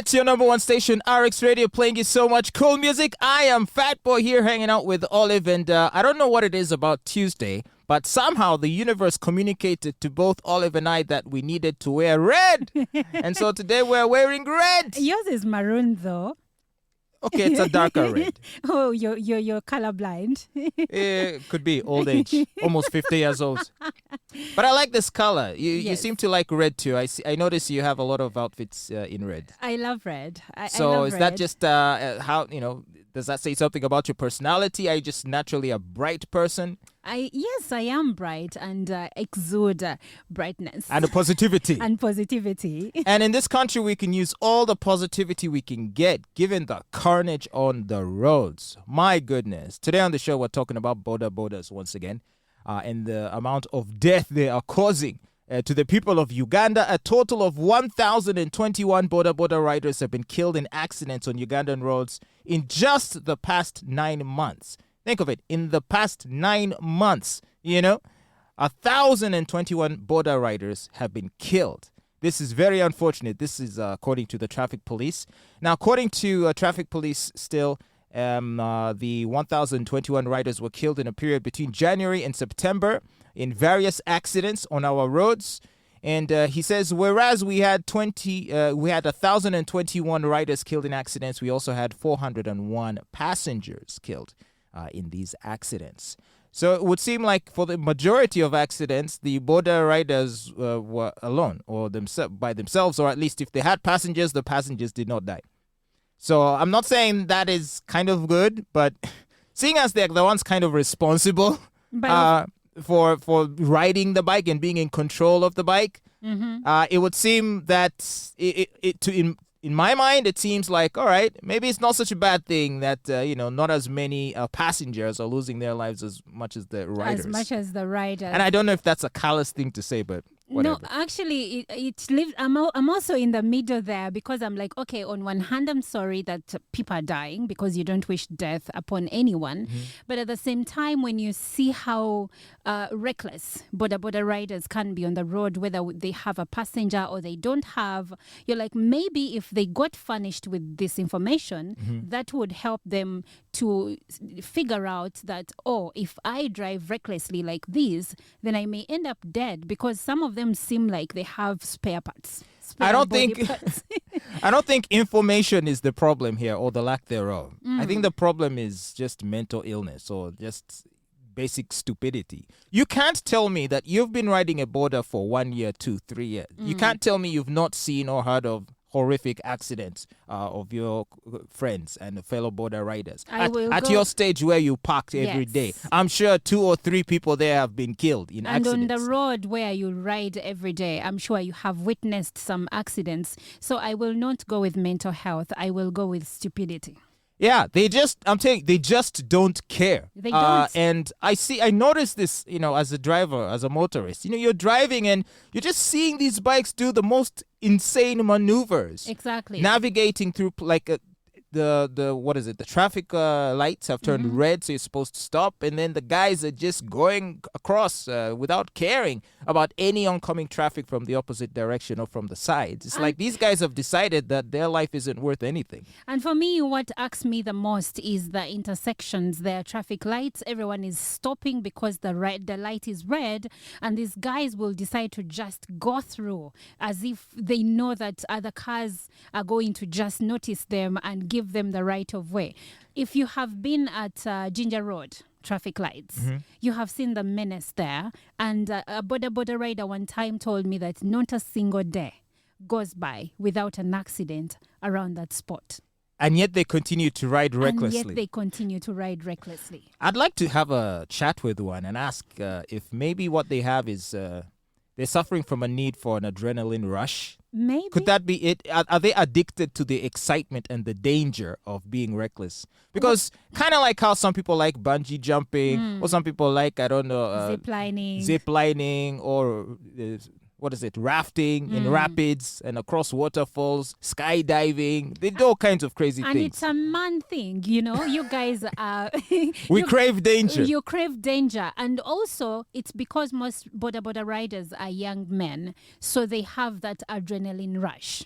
It's your number one station, RX Radio, playing you so much cool music. I am Fatboy here hanging out with Olive, and I don't know what it is about Tuesday, but somehow the universe communicated to both Olive and I that we needed to wear red. And so today we're wearing red. Yours is maroon though. Okay, it's a darker red. Oh, you're colorblind. It could be old age, almost 50 years old. But I like this color. You seem to like red too. I notice you have a lot of outfits in red. I love red. So is that just how, does that say something about your personality? Are you just naturally a bright person? Yes, I am bright and exude brightness. And positivity. And positivity. And in this country, we can use all the positivity we can get, given the carnage on the roads. My goodness. Today on the show, we're talking about Bodas once again, and the amount of death they are causing to the people of Uganda. A total of 1,021 Boda riders have been killed in accidents on Ugandan roads in just the past 9 months. Think of it, in the past 9 months, 1,021 Boda riders have been killed. This is very unfortunate. This is according to the traffic police. Now, according to traffic police still, the 1,021 riders were killed in a period between January and September in various accidents on our roads. And he says, whereas we had 1,021 riders killed in accidents, we also had 401 passengers killed in these accidents. So it would seem like for the majority of accidents, the border riders were alone or by themselves, or at least if they had passengers, the passengers did not die. So I'm not saying that is kind of good, but seeing as they're the ones kind of responsible for riding the bike and being in control of the bike, it would seem that in my mind, it seems like, all right, maybe it's not such a bad thing that, not as many passengers are losing their lives as much as the riders. As much as the riders. And I don't know if that's a callous thing to say, but whatever. No, actually, it lives. I'm also in the middle there because I'm like, okay, on one hand, I'm sorry that people are dying because you don't wish death upon anyone. But at the same time, when you see how reckless Boda riders can be on the road, whether they have a passenger or they don't have, you're like, maybe if they got furnished with this information, that would help them to figure out that, oh, if I drive recklessly like this, then I may end up dead because some of them seem like they have spare parts. I don't think information is the problem here or the lack thereof. I think the problem is just mental illness or just basic stupidity. You can't tell me that you've been riding a border for 1 year, 2, 3 years. You can't tell me you've not seen or heard of horrific accidents of your friends and fellow border riders. At your stage where you parked every day, I'm sure 2 or 3 people there have been killed in accidents. And on the road where you ride every day, I'm sure you have witnessed some accidents. So I will not go with mental health. I will go with stupidity. Yeah, they just don't care. They don't. And I noticed this, as a driver, as a motorist. You're driving and you're just seeing these bikes do the most insane maneuvers. Exactly. Navigating through the traffic lights have turned red, so you're supposed to stop, and then the guys are just going across without caring about any oncoming traffic from the opposite direction or from the sides. It's like these guys have decided that their life isn't worth anything. And for me, what irks me the most is the intersections. There are traffic lights. Everyone is stopping because the light is red, and these guys will decide to just go through as if they know that other cars are going to just notice them and give them the right of way. If you have been at Ginger Road traffic lights, you have seen the menace there. And a Boda rider one time told me that not a single day goes by without an accident around that spot. And yet they continue to ride recklessly. I'd like to have a chat with one and ask if maybe what they have is they're suffering from a need for an adrenaline rush. Maybe. Could that be it? Are they addicted to the excitement and the danger of being reckless? Because kind of like how some people like bungee jumping or some people like, zip lining or rafting in rapids and across waterfalls, skydiving. They do all kinds of crazy things. And it's a man thing, you guys are... We crave danger. You crave danger. And also, it's because most Boda riders are young men, so they have that adrenaline rush.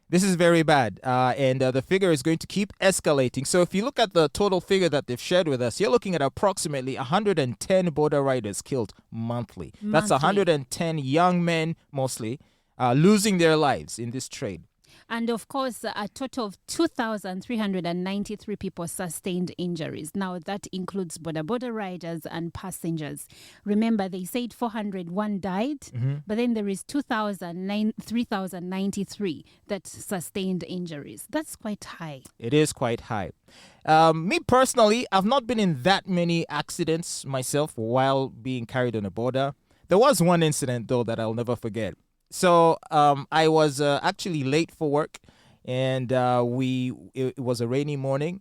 This is very bad, and the figure is going to keep escalating. So if you look at the total figure that they've shared with us, you're looking at approximately 110 border riders killed monthly. That's 110 young men, mostly, losing their lives in this trade. And of course, a total of 2,393 people sustained injuries. Now, that includes border riders and passengers. Remember, they said 401 died, but then there is 3,093 that sustained injuries. That's quite high. It is quite high. Me personally, I've not been in that many accidents myself while being carried on a border. There was one incident, though, that I'll never forget. So I was actually late for work, and it was a rainy morning,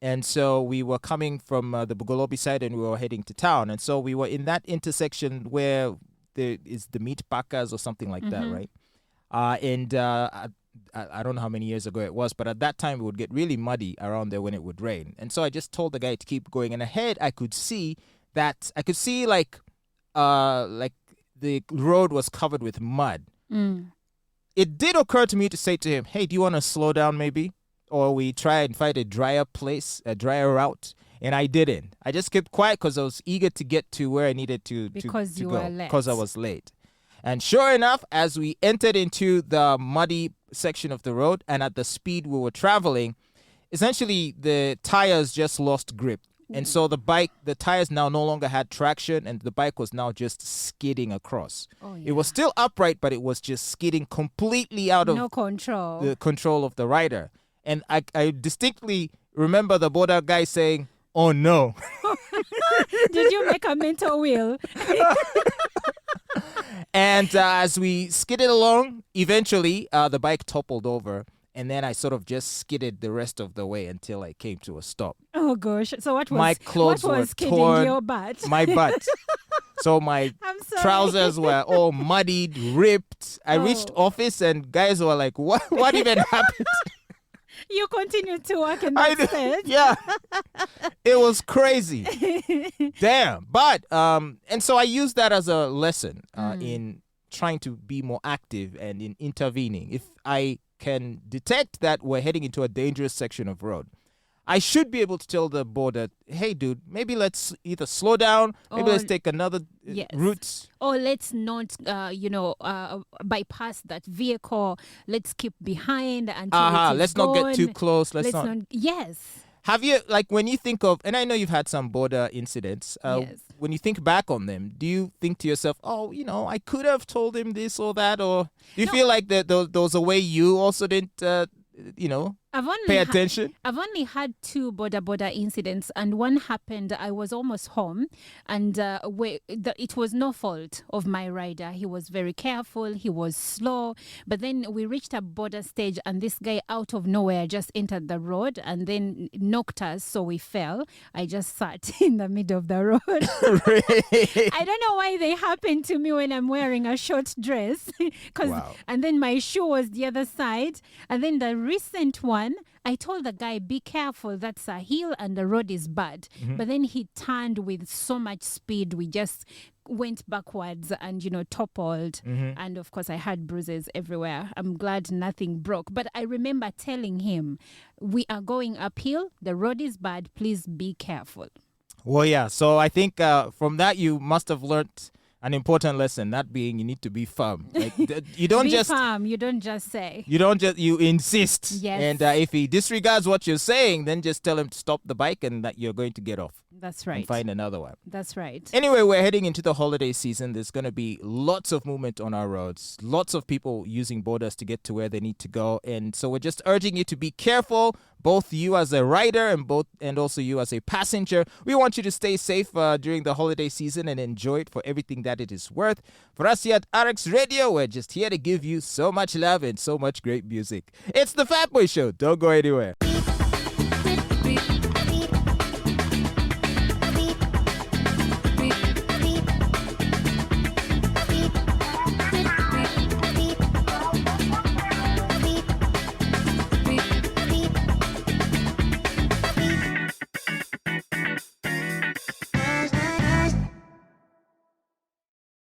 and so we were coming from the Bugolobi side, and we were heading to town, and so we were in that intersection where there is the meat packers or something like that, right? And I don't know how many years ago it was, but at that time it would get really muddy around there when it would rain, and so I just told the guy to keep going, and ahead I could see like the road was covered with mud. It did occur to me to say to him, hey, do you want to slow down maybe? Or we try and find a drier place, a drier route? And I didn't. I just kept quiet because I was eager to get to where I needed to go. Because you were late. Because I was late. And sure enough, as we entered into the muddy section of the road and at the speed we were traveling, essentially the tires just lost grip. And so the tires now no longer had traction, and the bike was now just skidding across. Oh, yeah. It was still upright, but it was just skidding completely out of the control of the rider. And I distinctly remember the border guy saying, oh no. Did you make a mental wheel? And as we skidded along, eventually the bike toppled over. And then I sort of just skidded the rest of the way until I came to a stop. Oh, gosh. So what was my clothes were torn, your butt? My butt. So my trousers were all muddied, ripped. I reached office and guys were like, what even happened? You continued to work in that stage? Yeah. It was crazy. Damn. But, and so I used that as a lesson in trying to be more active and in intervening. If I can detect that we're heading into a dangerous section of road, I should be able to tell the border, hey, dude, maybe let's either slow down, maybe let's take another route. Or let's not, bypass that vehicle. Let's keep behind until let's not get too close. Let's not. Yes. Have you, like, when you think of, and I know you've had some border incidents, when you think back on them, do you think to yourself, oh, I could have told him this or that? Or do you feel like there was a way you also didn't, pay attention? I've only had 2 border incidents, and one happened, I was almost home, and it was no fault of my rider. He was very careful, he was slow, but then we reached a border stage, and this guy out of nowhere just entered the road and then knocked us, so we fell. I just sat in the middle of the road. I don't know why they happen to me when I'm wearing a short dress, and then my shoe was the other side, and then the recent one, I told the guy, be careful, that's a hill and the road is bad. But then he turned with so much speed, we just went backwards and, toppled. And of course, I had bruises everywhere. I'm glad nothing broke. But I remember telling him, we are going uphill, the road is bad, please be careful. Well, yeah. So I think from that, you must have learned an important lesson, that being you need to be firm. Like, you don't be firm. You don't just say. You insist. Yes. And if he disregards what you're saying, then just tell him to stop the bike and that you're going to get off. That's right. And find another one. That's right. Anyway, we're heading into the holiday season. There's going to be lots of movement on our roads. Lots of people using borders to get to where they need to go. And so we're just urging you to be careful, both you as a rider and also you as a passenger. We want you to stay safe during the holiday season and enjoy it for everything that it is worth. For us here at RX Radio, we're just here to give you so much love and so much great music. It's the Fatboy Show. Don't go anywhere.